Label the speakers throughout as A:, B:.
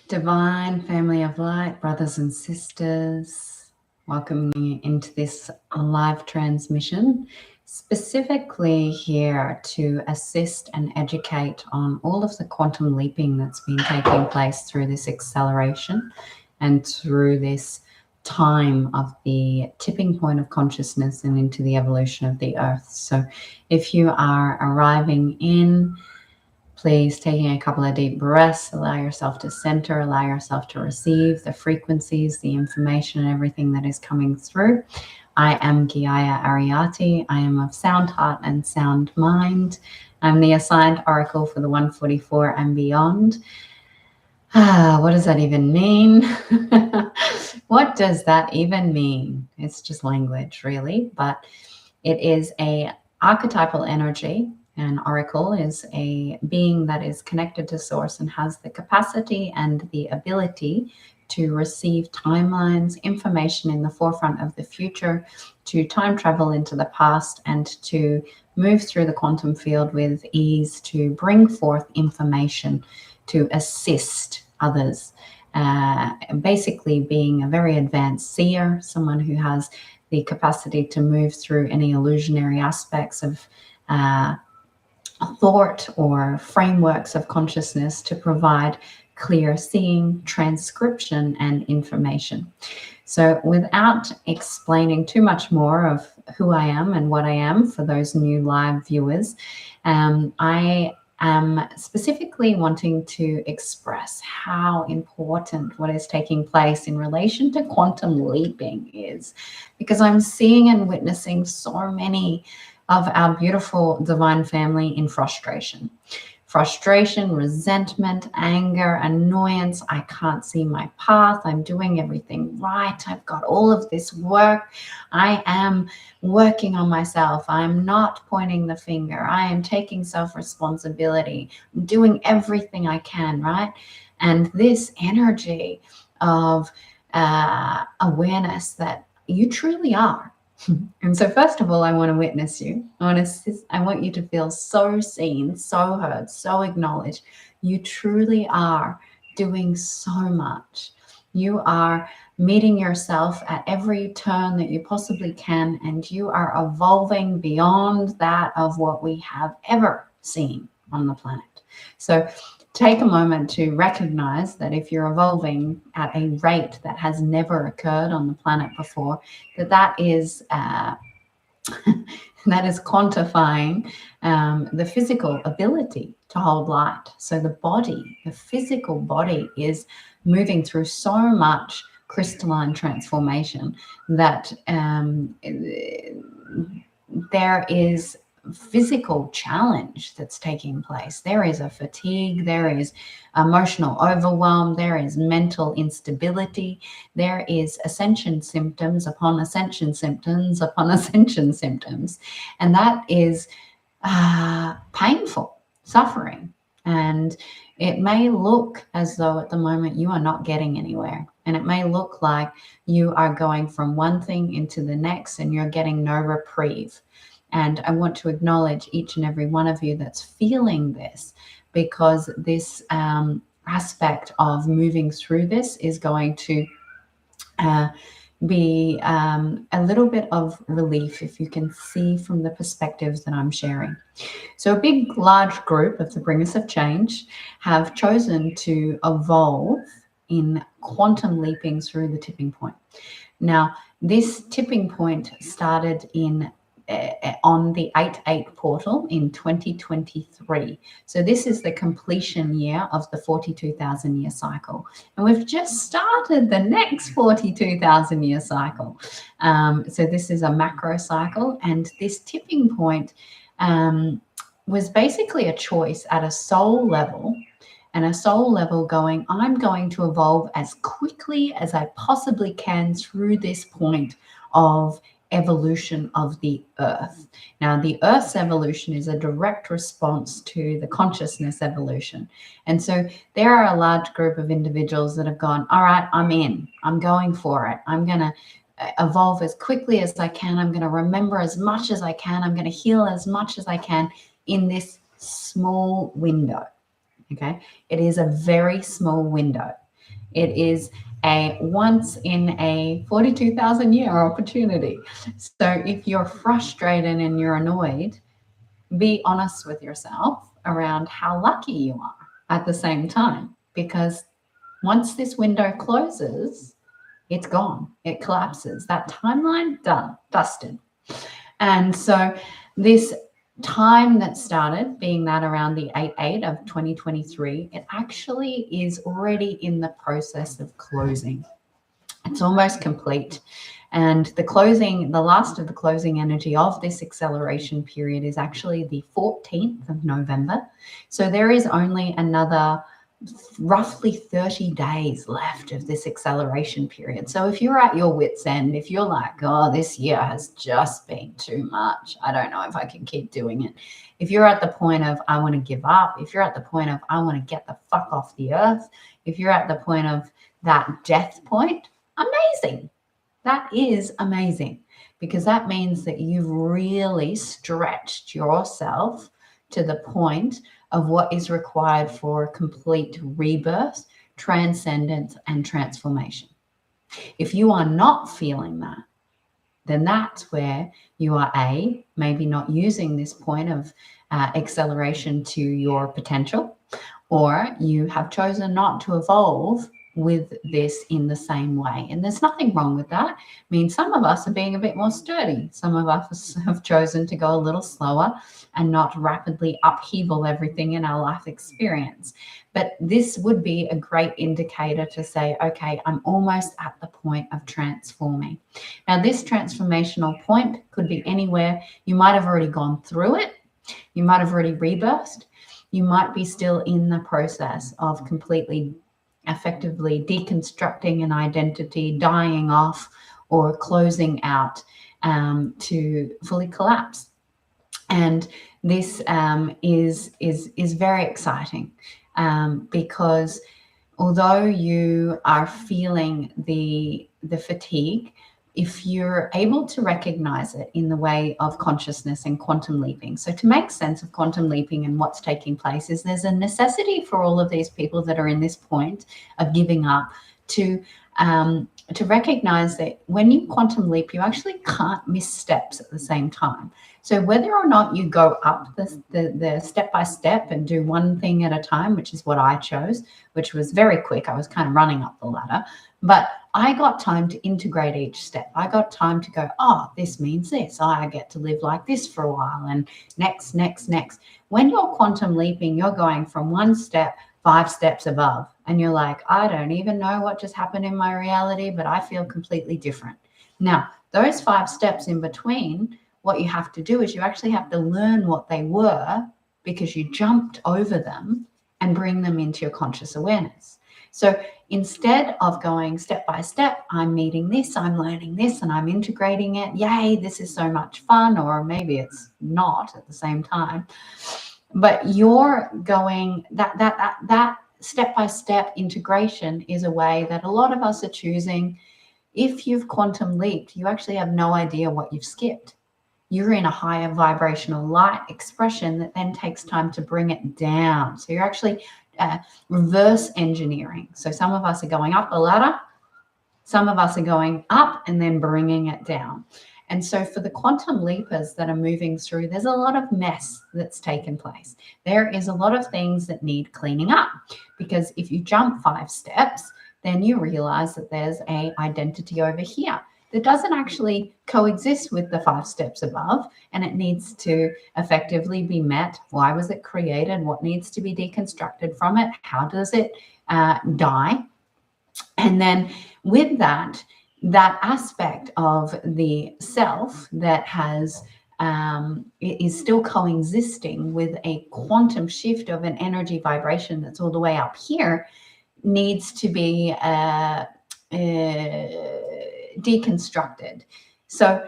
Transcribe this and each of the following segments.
A: Divine family of light, brothers and sisters, welcoming you into this live transmission, specifically here to assist and educate on all of the quantum leaping that's been taking place through this acceleration and through this time of the tipping point of consciousness and into the evolution of the earth. So if you are arriving in, please, taking a couple of deep breaths, allow yourself to center, allow yourself to receive the frequencies, the information, and everything that is coming through. I am Geeia Ariati. I am of sound heart and sound mind. I'm the assigned oracle for the 144 and beyond. What does that even mean? What does that even mean? It's just language, really, but it is a archetypal energy. An oracle is a being that is connected to source and has the capacity and the ability to receive timelines, information in the forefront of the future, to time travel into the past, and to move through the quantum field with ease, to bring forth information, to assist others. Basically being a very advanced seer, someone who has the capacity to move through any illusionary aspects of thought or frameworks of consciousness to provide clear seeing, transcription, and information. So without explaining too much more of who I am and what I am for those new live viewers, I am specifically wanting to express how important what is taking place in relation to quantum leaping is, because I'm seeing and witnessing so many of our beautiful divine family in frustration. Frustration, resentment, anger, annoyance. I can't see my path. I'm doing everything right. I've got all of this work. I am working on myself. I'm not pointing the finger. I am taking self-responsibility. I'm doing everything I can, right? And this energy of awareness that you truly are. And so first of all, I want to witness you. I want you to feel so seen, so heard, so acknowledged. You truly are doing so much. You are meeting yourself at every turn that you possibly can, and you are evolving beyond that of what we have ever seen on the planet. So take a moment to recognize that if you're evolving at a rate that has never occurred on the planet before, that is that is quantifying the physical ability to hold light. So the body, the physical body, is moving through so much crystalline transformation that there is physical challenge that's taking place. There is a fatigue, there is emotional overwhelm, there is mental instability, there is ascension symptoms upon ascension symptoms upon ascension symptoms, and that is painful suffering. And it may look as though at the moment you are not getting anywhere, and it may look like you are going from one thing into the next and you're getting no reprieve. And I want to acknowledge each and every one of you that's feeling this, because this aspect of moving through this is going to be a little bit of relief, if you can see from the perspectives that I'm sharing. So a big, large group of the bringers of change have chosen to evolve in quantum leaping through the tipping point. Now, this tipping point started on the 8/8 portal in 2023. So this is the completion year of the 42,000 year cycle. And we've just started the next 42,000 year cycle. So this is a macro cycle, and this tipping point was basically a choice at a soul level, and a soul level going, I'm going to evolve as quickly as I possibly can through this point of evolution of the earth. Now, the earth's evolution is a direct response to the consciousness evolution. And so there are a large group of individuals that have gone, all right, I'm in, I'm going for it. I'm going to evolve as quickly as I can. I'm going to remember as much as I can. I'm going to heal as much as I can in this small window. Okay. It is a very small window. It is a once in a 42,000 year opportunity. So if you're frustrated and you're annoyed, be honest with yourself around how lucky you are at the same time, because once this window closes, it's gone. It collapses. That timeline, done, dusted. And so this time that started being that around the 8/8 of 2023, it actually is already in the process of closing. It's almost complete. And the closing, the last of the closing energy of this acceleration period is actually the 14th of November. So there is only another roughly 30 days left of this acceleration period. So if you're at your wit's end, if you're like, oh, this year has just been too much, I don't know if I can keep doing it. If you're at the point of, I want to give up, if you're at the point of, I want to get the fuck off the earth, if you're at the point of that death point, amazing. That is amazing, because that means that you've really stretched yourself to the point of what is required for complete rebirth, transcendence, and transformation. If you are not feeling that, then that's where you are maybe not using this point of acceleration to your potential, or you have chosen not to evolve with this in the same way. And there's nothing wrong with that. I mean, some of us are being a bit more sturdy. Some of us have chosen to go a little slower and not rapidly upheaval everything in our life experience. But this would be a great indicator to say, okay, I'm almost at the point of transforming. Now, this transformational point could be anywhere. You might have already gone through it. You might have already rebirthed. You might be still in the process of completely effectively deconstructing an identity, dying off, or closing out to fully collapse. And this is very exciting because although you are feeling the fatigue, if you're able to recognize it in the way of consciousness and quantum leaping. So to make sense of quantum leaping and what's taking place is there's a necessity for all of these people that are in this point of giving up to recognize that when you quantum leap, you actually can't miss steps at the same time. So whether or not you go up the step by step and do one thing at a time, which is what I chose, which was very quick. I was kind of running up the ladder, but I got time to integrate each step. I got time to go, oh, this means this. I get to live like this for a while, and next. When you're quantum leaping, you're going from one step 5 steps above, and you're like, I don't even know what just happened in my reality, but I feel completely different. Now, those 5 steps in between, what you have to do is you actually have to learn what they were, because you jumped over them, and bring them into your conscious awareness. So instead of going step by step, I'm meeting this, I'm learning this, and I'm integrating it. Yay, this is so much fun. Or maybe it's not at the same time. But you're going, that step-by-step integration is a way that a lot of us are choosing. If you've quantum leaped, you actually have no idea what you've skipped. You're in a higher vibrational light expression that then takes time to bring it down. So you're actually reverse engineering. So some of us are going up the ladder. Some of us are going up and then bringing it down. And so for the quantum leapers that are moving through, there's a lot of mess that's taken place. There is a lot of things that need cleaning up, because if you jump 5 steps, then you realize that there's an identity over here that doesn't actually coexist with the 5 steps above, and it needs to effectively be met. Why was it created? What needs to be deconstructed from it? How does it die? And then with that aspect of the self that has is still coexisting with a quantum shift of an energy vibration that's all the way up here, needs to be deconstructed. So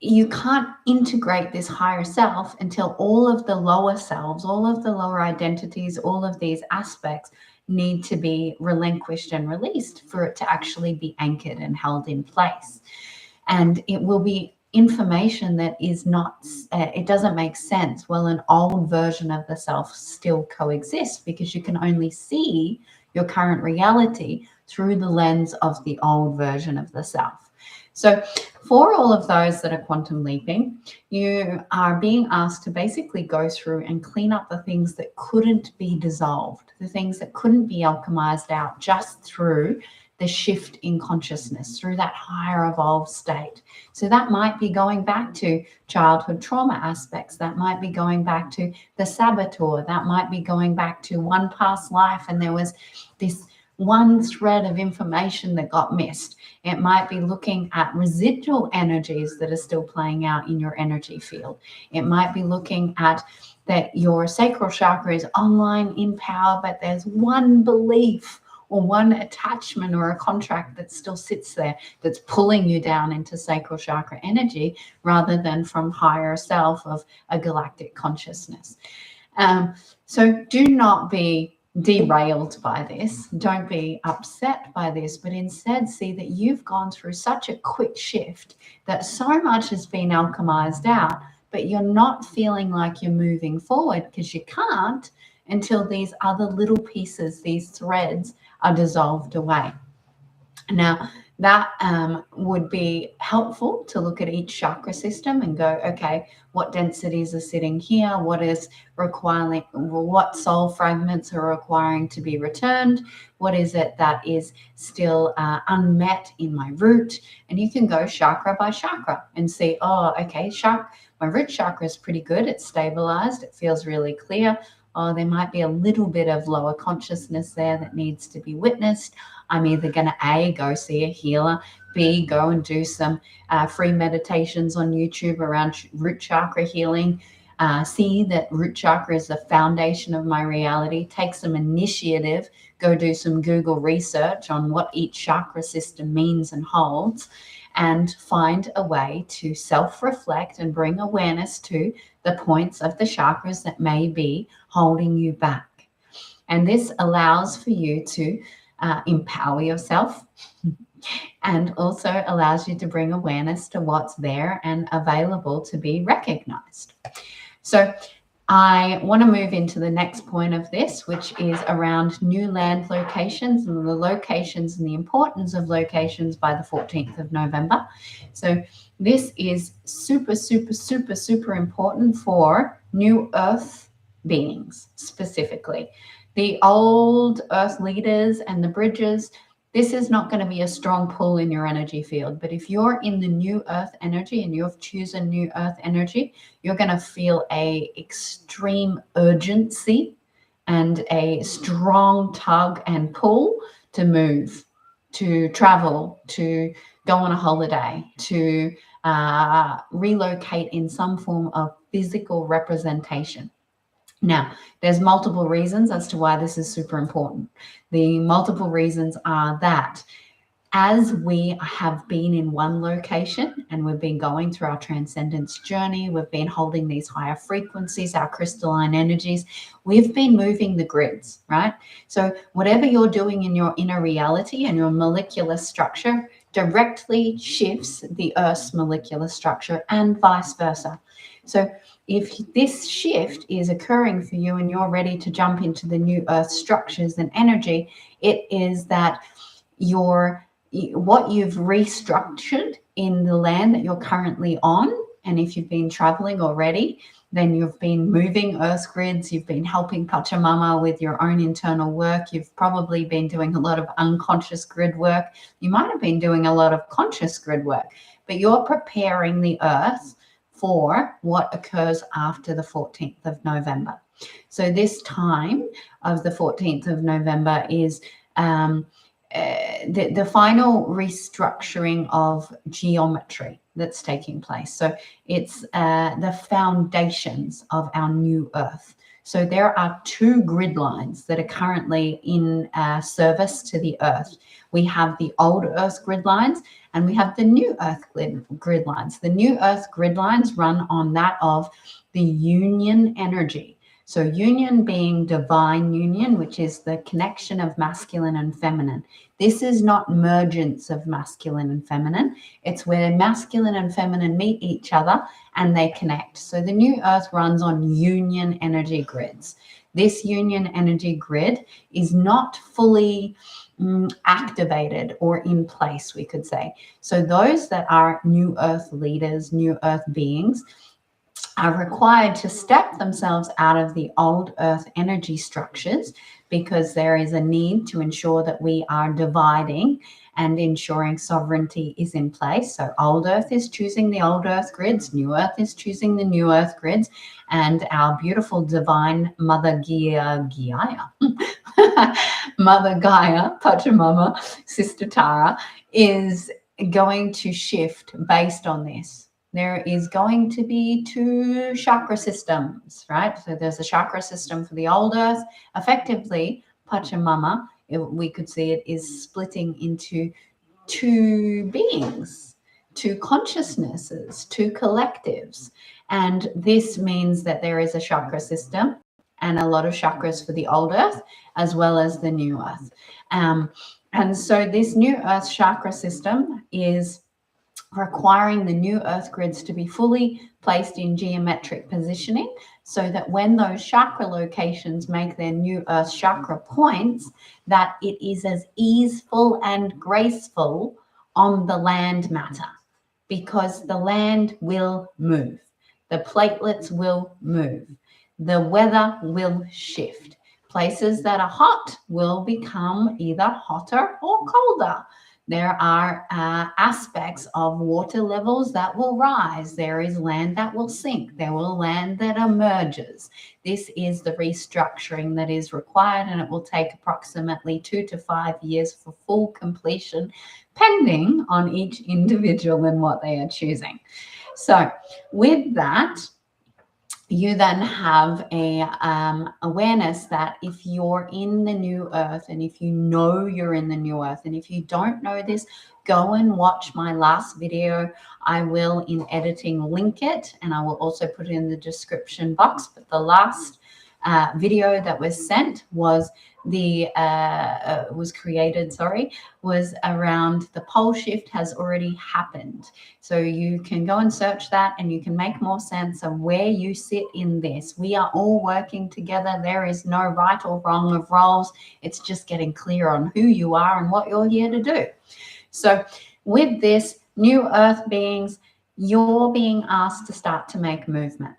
A: you can't integrate this higher self until all of the lower selves, all of the lower identities, all of these aspects need to be relinquished and released for it to actually be anchored and held in place. And it will be information that is not, it doesn't make sense. Well, an old version of the self still coexists, because you can only see your current reality through the lens of the old version of the self. So for all of those that are quantum leaping, you are being asked to basically go through and clean up the things that couldn't be dissolved, the things that couldn't be alchemized out just through the shift in consciousness, through that higher evolved state. So that might be going back to childhood trauma aspects. That might be going back to the saboteur. That might be going back to one past life and there was this one thread of information that got missed. It might be looking at residual energies that are still playing out in your energy field. It might be looking at that your sacral chakra is online in power, but there's one belief or one attachment or a contract that still sits there that's pulling you down into sacral chakra energy rather than from higher self of a galactic consciousness. So do not be derailed by this. Don't be upset by this, but instead see that you've gone through such a quick shift that so much has been alchemized out, but you're not feeling like you're moving forward because you can't until these other little pieces, these threads, are dissolved away. Now, that would be helpful to look at each chakra system and go, okay, what densities are sitting here? What is requiring, what soul fragments are requiring to be returned? What is it that is still unmet in my root? And you can go chakra by chakra and see, oh, okay, my root chakra is pretty good. It's stabilized. It feels really clear. Oh, there might be a little bit of lower consciousness there that needs to be witnessed. I'm either going to A, go see a healer, B, go and do some free meditations on YouTube around root chakra healing, see that root chakra is the foundation of my reality, take some initiative, go do some Google research on what each chakra system means and holds, and find a way to self-reflect and bring awareness to the points of the chakras that may be holding you back. And this allows for you to empower yourself and also allows you to bring awareness to what's there and available to be recognized. So I want to move into the next point of this, which is around new land locations and the locations and the importance of locations by the 14th of November. So this is super, super, super, super important for new earth beings specifically. The old earth leaders and the bridges, this is not going to be a strong pull in your energy field. But if you're in the new earth energy and you've chosen new earth energy, you're going to feel a extreme urgency and a strong tug and pull to move, to travel, to go on a holiday, to relocate in some form of physical representation. Now, there's multiple reasons as to why this is super important. The multiple reasons are that as we have been in one location and we've been going through our transcendence journey, we've been holding these higher frequencies, our crystalline energies, we've been moving the grids, right? So whatever you're doing in your inner reality and your molecular structure directly shifts the Earth's molecular structure and vice versa. So if this shift is occurring for you and you're ready to jump into the new earth structures and energy, it is that what you've restructured in the land that you're currently on, and if you've been traveling already, then you've been moving earth grids, you've been helping Pachamama with your own internal work, you've probably been doing a lot of unconscious grid work, you might have been doing a lot of conscious grid work, but you're preparing the earth for what occurs after the 14th of November. So this time of the 14th of November is the final restructuring of geometry that's taking place. So it's the foundations of our new earth. So there are two grid lines that are currently in service to the earth. We have the old earth grid lines and we have the new earth grid lines. The new earth grid lines run on that of the union energy. So union being divine union, which is the connection of masculine and feminine. This is not mergence of masculine and feminine. It's where masculine and feminine meet each other and they connect. So the new earth runs on union energy grids. This union energy grid is not fully activated or in place, we could say. So those that are new earth leaders, new earth beings, are required to step themselves out of the old earth energy structures, because there is a need to ensure that we are dividing and ensuring sovereignty is in place. So old earth is choosing the old earth grids, new earth is choosing the new earth grids, and our beautiful divine mother Geeia, Mother Gaia, Pachamama, Sister Tara, is going to shift based on this. There is going to be 2 chakra systems, right? So there's a chakra system for the old earth. Effectively, Pachamama, we could see it is splitting into 2 beings, 2 consciousnesses, 2 collectives. And this means that there is a chakra system and a lot of chakras for the old earth as well as the new earth. And so this new earth chakra system is requiring the new earth grids to be fully placed in geometric positioning, so that when those chakra locations make their new earth chakra points, that it is as easeful and graceful on the land matter, because the land will move, the platelets will move, the weather will shift. Places that are hot will become either hotter or colder. There are aspects of water levels that will rise. There is land that will sink. There will land that emerges. This is the restructuring that is required, and it will take approximately 2 to 5 years for full completion, pending on each individual and what they are choosing. So with that, you then have a awareness that if you're in the new earth, and if you know you're in the new earth, and if you don't know this, go and watch my last video. I will, in editing, link it, and I will also put it in the description box. But the last video that was sent was was around the pole shift has already happened. So you can go and search that, and you can make more sense of where you sit in this. We are all working together. There is no right or wrong of roles. It's just getting clear on who you are and what you're here to do. So with this, new earth beings, you're being asked to start to make movement.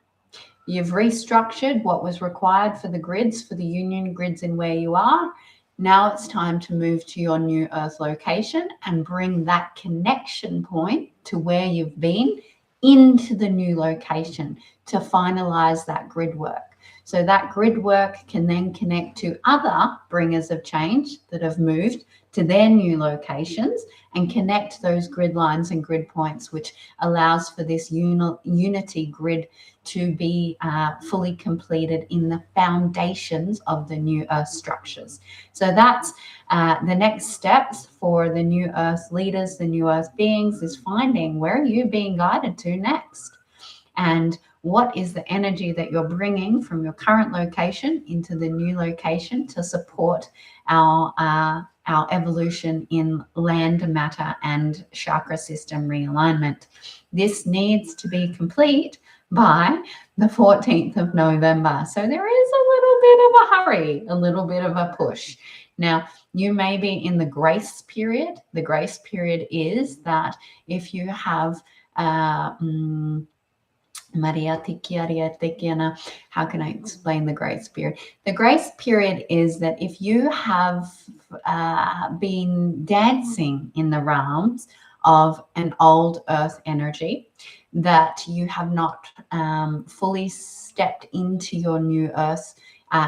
A: You've restructured what was required for the grids, for the union grids in where you are. Now it's time to move to your new earth location and bring that connection point to where you've been into the new location to finalize that grid work. So that grid work can then connect to other bringers of change that have moved to their new locations and connect those grid lines and grid points, which allows for this unity grid to be fully completed in the foundations of the new earth structures. So that's the next steps for the new earth leaders, the new earth beings, is finding where are you being guided to next, and what is the energy that you're bringing from your current location into the new location to support our evolution in land matter and chakra system realignment. This needs to be complete by the 14th of November. So there is a little bit of a hurry, a little bit of a push. Now, you may be in the grace period. The grace period is that if you have how can I explain the grace period? The grace period is that if you have been dancing in the realms of an old earth energy, that you have not fully stepped into your new earth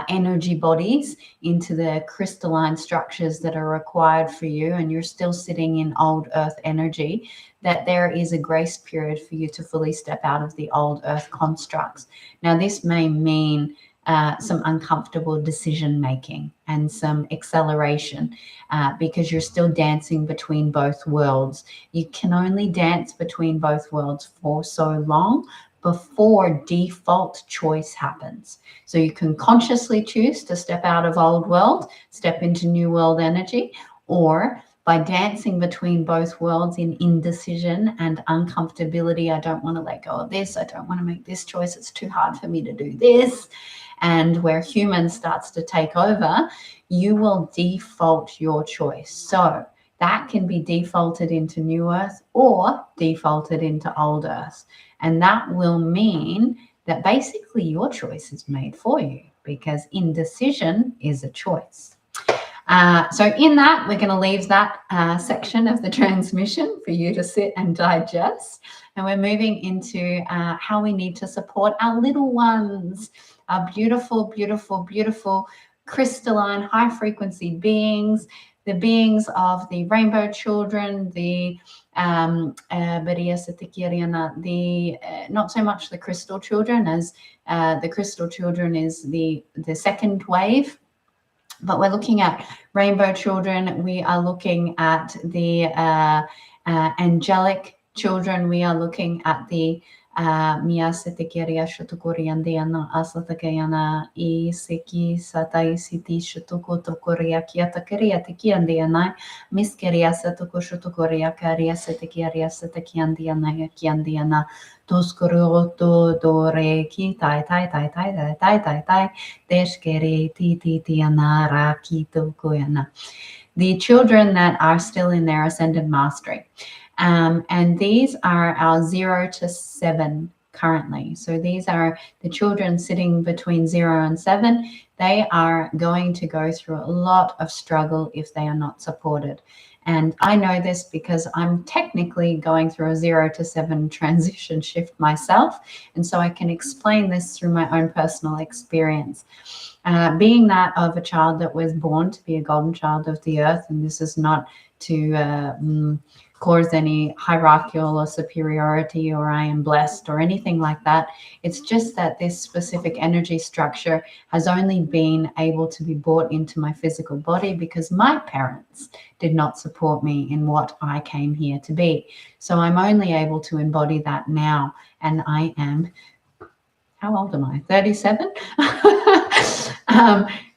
A: energy bodies, into the crystalline structures that are required for you, and you're still sitting in old earth energy, that there is a grace period for you to fully step out of the old earth constructs. Now, this may mean some uncomfortable decision making and some acceleration because you're still dancing between both worlds. You can only dance between both worlds for so long before default choice happens. So you can consciously choose to step out of old world, step into new world energy, or by dancing between both worlds in indecision and uncomfortability. I don't want to let go of this. I don't want to make this choice. It's too hard for me to do this. And where human starts to take over, you will default your choice. So that can be defaulted into new earth or defaulted into old earth. And that will mean that basically your choice is made for you, because indecision is a choice. So in that, we're going to leave that section of the transmission for you to sit and digest. And we're moving into how we need to support our little ones, our beautiful, beautiful, beautiful crystalline high frequency beings, the beings of the rainbow children, the not so much the crystal children, as the crystal children is the second wave. But we're looking at rainbow children. We are looking at the angelic children. We are looking at the Miasetekeria Shutukuriandiana Asatakayana Iseki Satai Siti Shutuku Tokoria Kiatakeria Tikiandiana Miskeria Satuku Shutukoria Karia Setekiaria Setekiandiana Kiandiana Toskuruto Dore Ki Tai Tai Tai Tai Tai Tai Tai Tai Deshkere Titi Tiana Rakito Koyana. The children that are still in their ascended mastery. And these are our 0 to 7 currently. So these are the children sitting between 0 and 7. They are going to go through a lot of struggle if they are not supported. And I know this because I'm technically going through a 0 to 7 transition shift myself. And so I can explain this through my own personal experience. Being that of a child that was born to be a golden child of the earth, and this is not to cause any hierarchical or superiority or I am blessed or anything like that. It's just that this specific energy structure has only been able to be brought into my physical body because my parents did not support me in what I came here to be. So I'm only able to embody that now. And I am, how old am I? 37?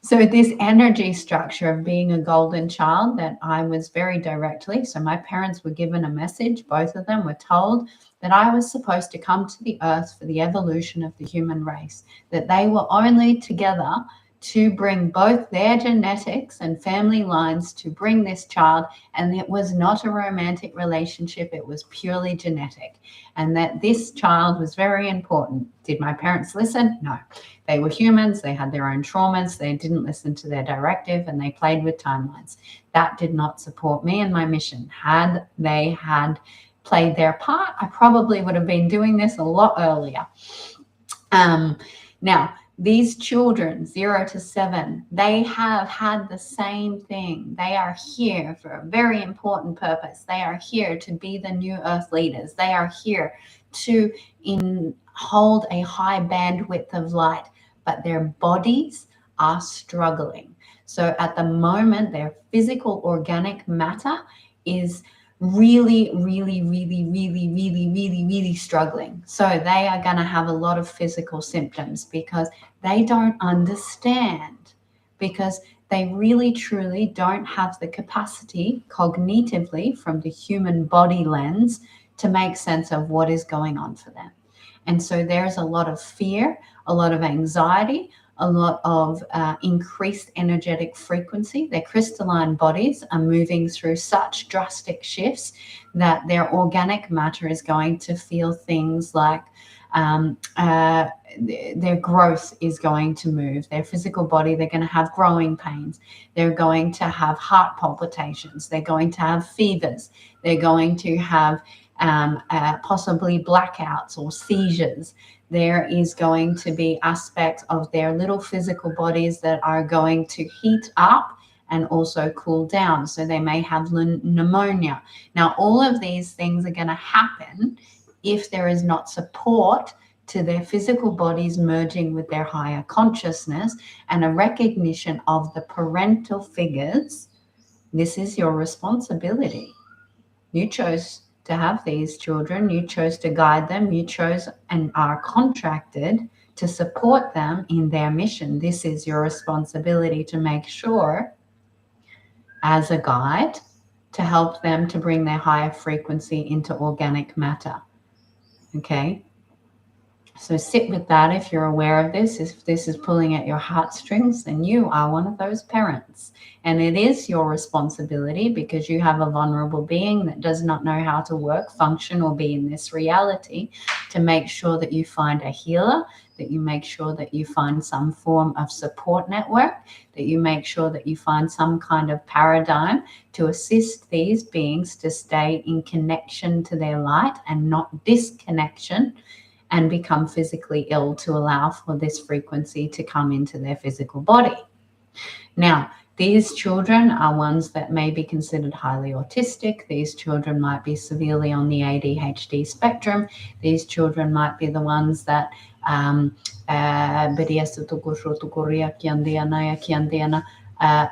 A: So this energy structure of being a golden child that I was very directly, so my parents were given a message, both of them were told that I was supposed to come to the earth for the evolution of the human race, that they were only together to bring both their genetics and family lines to bring this child, and it was not a romantic relationship, it was purely genetic, and that this child was very important. Did my parents listen? No. They were humans, they had their own traumas, they didn't listen to their directive, and they played with timelines. That did not support me and my mission. Had they had played their part, I probably would have been doing this a lot earlier. Now, these children, 0 to 7, they have had the same thing. They are here for a very important purpose. They are here to be the new earth leaders. They are here to hold a high bandwidth of light, but their bodies are struggling. So at the moment, their physical organic matter is really struggling. So they are going to have a lot of physical symptoms because they don't understand, because they really truly don't have the capacity cognitively from the human body lens to make sense of what is going on for them. And so there's a lot of fear, a lot of anxiety, a lot of increased energetic frequency. Their crystalline bodies are moving through such drastic shifts that their organic matter is going to feel things like their growth is going to move. Their physical body, they're going to have growing pains. They're going to have heart palpitations. They're going to have fevers. They're going to have possibly blackouts or seizures. There is going to be aspects of their little physical bodies that are going to heat up and also cool down. So they may have pneumonia. Now, all of these things are going to happen if there is not support to their physical bodies merging with their higher consciousness and a recognition of the parental figures. This is your responsibility. You chose to have these children. You chose to guide them. You chose and are contracted to support them in their mission. This is your responsibility to make sure, as a guide, to help them to bring their higher frequency into organic matter. Okay? So sit with that if you're aware of this. If this is pulling at your heartstrings, then you are one of those parents. And it is your responsibility, because you have a vulnerable being that does not know how to work, function, or be in this reality, to make sure that you find a healer, that you make sure that you find some form of support network, that you make sure that you find some kind of paradigm to assist these beings to stay in connection to their light and not disconnection and become physically ill, to allow for this frequency to come into their physical body. Now, these children are ones that may be considered highly autistic. These children might be severely on the ADHD spectrum. These children might be the ones that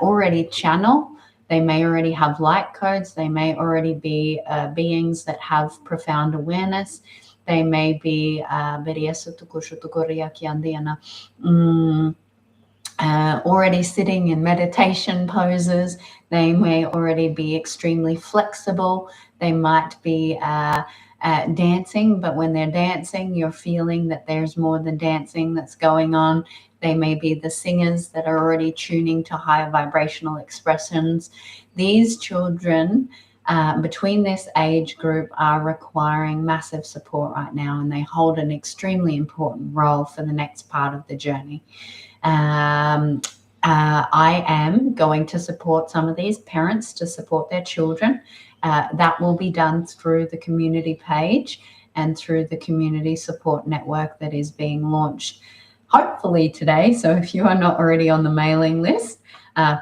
A: already channel. They may already have light codes. They may already be beings that have profound awareness. They may be already sitting in meditation poses. They may already be extremely flexible. They might be dancing, but when they're dancing, you're feeling that there's more than dancing that's going on. They may be the singers that are already tuning to higher vibrational expressions. These children between this age group are requiring massive support right now, and they hold an extremely important role for the next part of the journey. I am going to support some of these parents to support their children. That will be done through the community page and through the community support network that is being launched hopefully today. So if you are not already on the mailing list,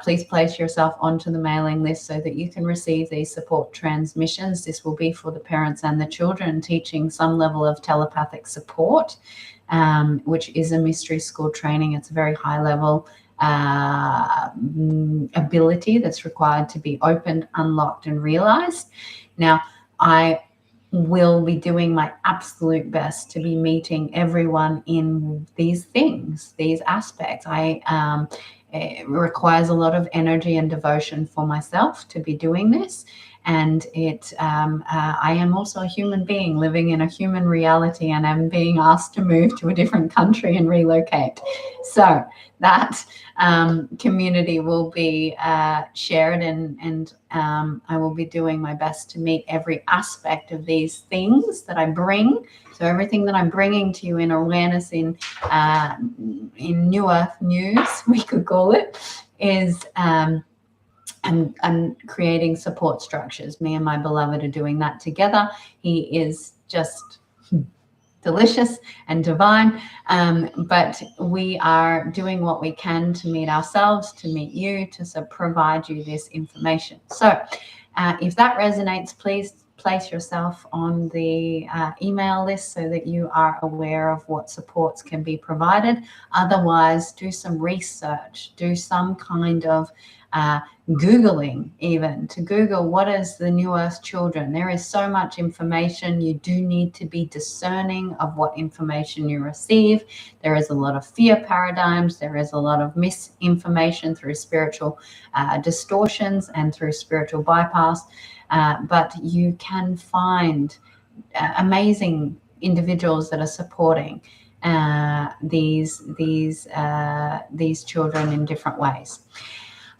A: please place yourself onto the mailing list so that you can receive these support transmissions. This will be for the parents and the children, teaching some level of telepathic support, which is a mystery school training. It's a very high level ability that's required to be opened, unlocked, and realized. Now, I will be doing my absolute best to be meeting everyone in these things, these aspects. It requires a lot of energy and devotion for myself to be doing this. And I am also a human being living in a human reality, and I'm being asked to move to a different country and relocate. So that community will be shared, and I will be doing my best to meet every aspect of these things that I bring. So everything that I'm bringing to you in awareness, in New Earth news, we could call it, is I'm creating support structures. Me and my beloved are doing that together. He is just delicious and divine, but we are doing what we can to meet ourselves, to meet you, to provide you this information. So if that resonates, please place yourself on the email list so that you are aware of what supports can be provided. Otherwise, do some research, do some kind of Googling, even to Google what is the New Earth children. There is so much information. You do need to be discerning of what information you receive. There is a lot of fear paradigms. There is a lot of misinformation through spiritual distortions and through spiritual bypass. But you can find amazing individuals that are supporting these children in different ways.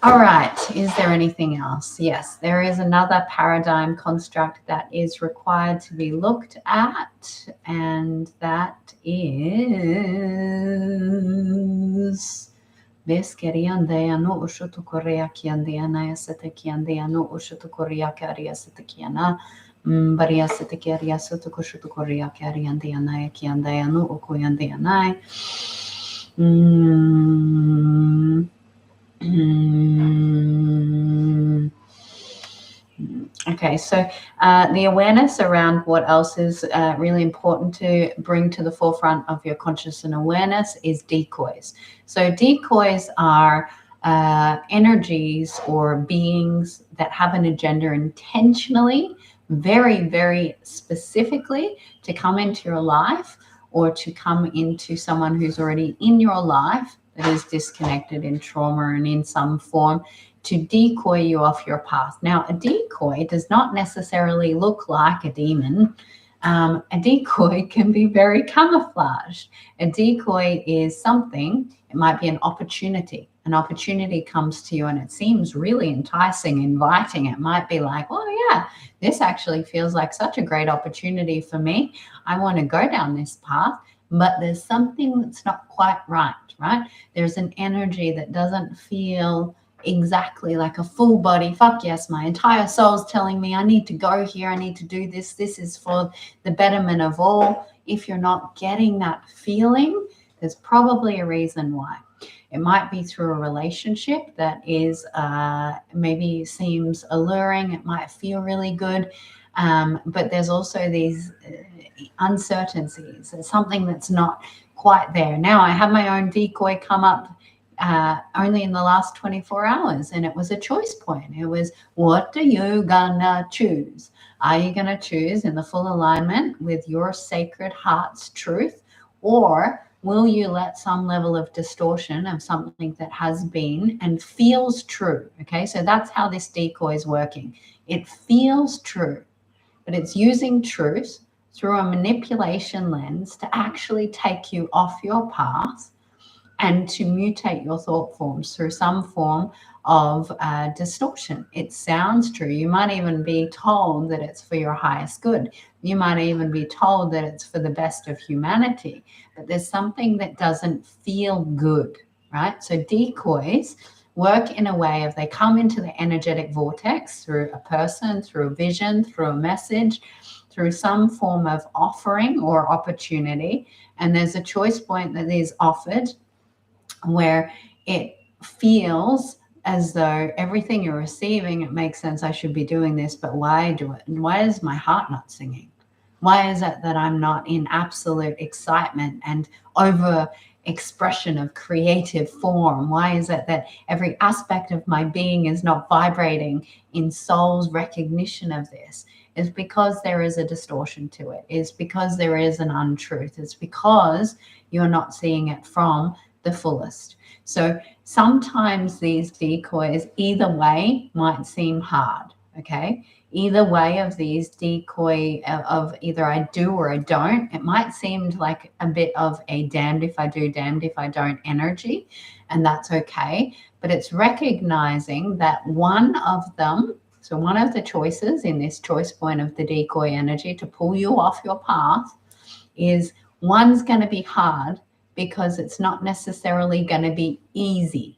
A: All right, is there anything else? Yes, there is another paradigm construct that is required to be looked at, and that is this. Okay, so the awareness around what else is really important to bring to the forefront of your conscious and awareness is decoys. So decoys are energies or beings that have an agenda intentionally very, very specifically to come into your life or to come into someone who's already in your life that is disconnected in trauma and in some form, to decoy you off your path. Now, a decoy does not necessarily look like a demon. A decoy can be very camouflaged. A decoy is something, it might be an opportunity. An opportunity comes to you and it seems really enticing, inviting. It might be like, oh yeah, this actually feels like such a great opportunity for me. I want to go down this path, but there's something that's not quite right? There's an energy that doesn't feel exactly like a full body. Fuck yes, my entire soul's telling me I need to go here, I need to do this, this is for the betterment of all. If you're not getting that feeling, there's probably a reason why. It might be through a relationship that is maybe seems alluring, it might feel really good, but there's also these uncertainties. There's something that's not quite there. Now, I have my own decoy come up only in the last 24 hours, and it was a choice point. It was, what are you gonna choose? Are you gonna choose in the full alignment with your sacred heart's truth, or will you let some level of distortion of something that has been and feels true? Okay, so that's how this decoy is working. It feels true, but it's using truth through a manipulation lens to actually take you off your path and to mutate your thought forms through some form of distortion. It sounds true. You might even be told that it's for your highest good. You might even be told that it's for the best of humanity, but there's something that doesn't feel good, right? So decoys work in a way of they come into the energetic vortex through a person, through a vision, through a message, through some form of offering or opportunity, and there's a choice point that is offered where it feels as though everything you're receiving, it makes sense, I should be doing this, but why do it? And why is my heart not singing? Why is it that I'm not in absolute excitement and over expression of creative form? Why is it that every aspect of my being is not vibrating in soul's recognition of this? It's because there is a distortion to it. It's because there is an untruth. It's because you're not seeing it from the fullest. So sometimes these decoys, either way, might seem hard. Okay, either way of these decoy of either I do or I don't, it might seem like a bit of a damned if I do, damned if I don't energy, and that's okay. But it's recognizing that one of them, so one of the choices in this choice point of the decoy energy to pull you off your path is one's going to be hard because it's not necessarily going to be easy,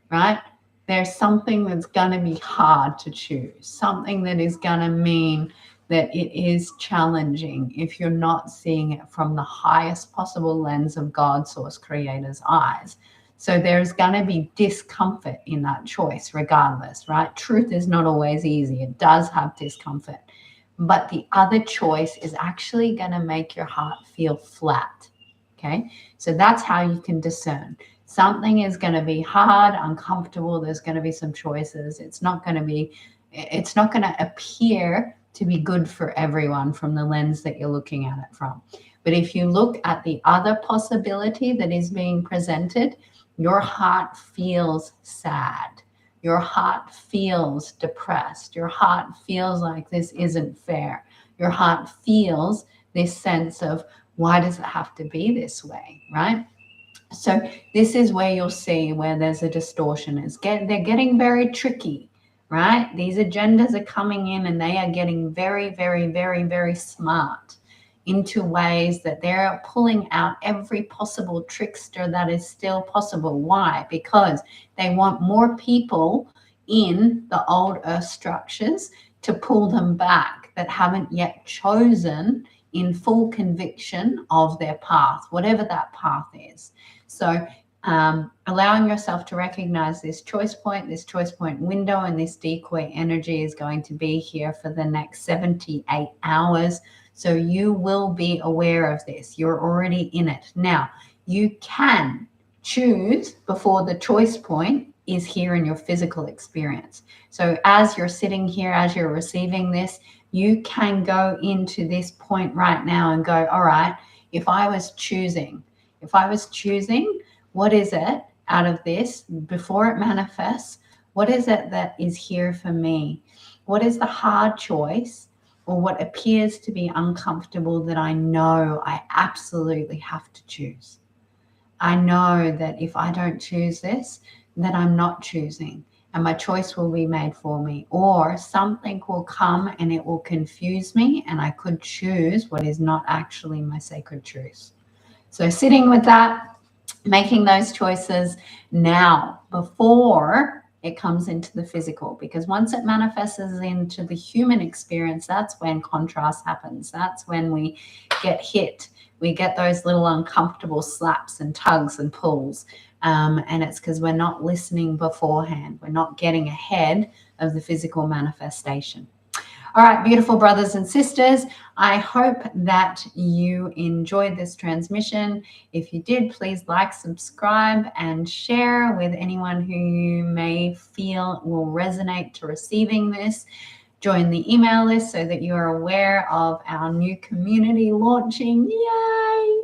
A: right? There's something that's going to be hard to choose, something that is going to mean that it is challenging if you're not seeing it from the highest possible lens of God, Source, Creator's eyes. So there's going to be discomfort in that choice regardless, right? Truth is not always easy. It does have discomfort. But the other choice is actually going to make your heart feel flat. Okay, so that's how you can discern. Something is going to be hard, uncomfortable. There's going to be some choices. It's not going to appear to be good for everyone from the lens that you're looking at it from. But if you look at the other possibility that is being presented, your heart feels sad. Your heart feels depressed. Your heart feels like this isn't fair. Your heart feels this sense of, why does it have to be this way, right? So this is where you'll see where there's a distortion. They're getting very tricky, right? These agendas are coming in and they are getting very, very, very, very smart into ways that they're pulling out every possible trickster that is still possible. Why? Because they want more people in the old earth structures to pull them back that haven't yet chosen in full conviction of their path, whatever that path is. So allowing yourself to recognize this choice point window, and this decoy energy is going to be here for the next 78 hours. So you will be aware of this. You're already in it. Now, you can choose before the choice point is here in your physical experience. So as you're sitting here, as you're receiving this, You can go into this point right now and go, all right, if I was choosing, what is it out of this before it manifests? What is it that is here for me? What is the hard choice or what appears to be uncomfortable that I know I absolutely have to choose? I know that if I don't choose this, that I'm not choosing and my choice will be made for me, or something will come and it will confuse me and I could choose what is not actually my sacred truth. So sitting with that, making those choices now before it comes into the physical, because once it manifests into the human experience, that's when contrast happens. That's when we get hit. We get those little uncomfortable slaps and tugs and pulls. And it's because we're not listening beforehand. We're not getting ahead of the physical manifestation. All right, beautiful brothers and sisters, I hope that you enjoyed this transmission. If you did, please like, subscribe, and share with anyone who you may feel will resonate to receiving this. Join the email list so that you are aware of our new community launching. Yay!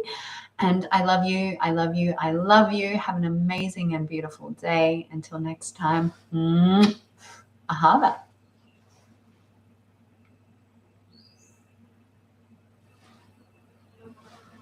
A: And I love you. I love you. I love you. Have an amazing and beautiful day. Until next time. Ahava.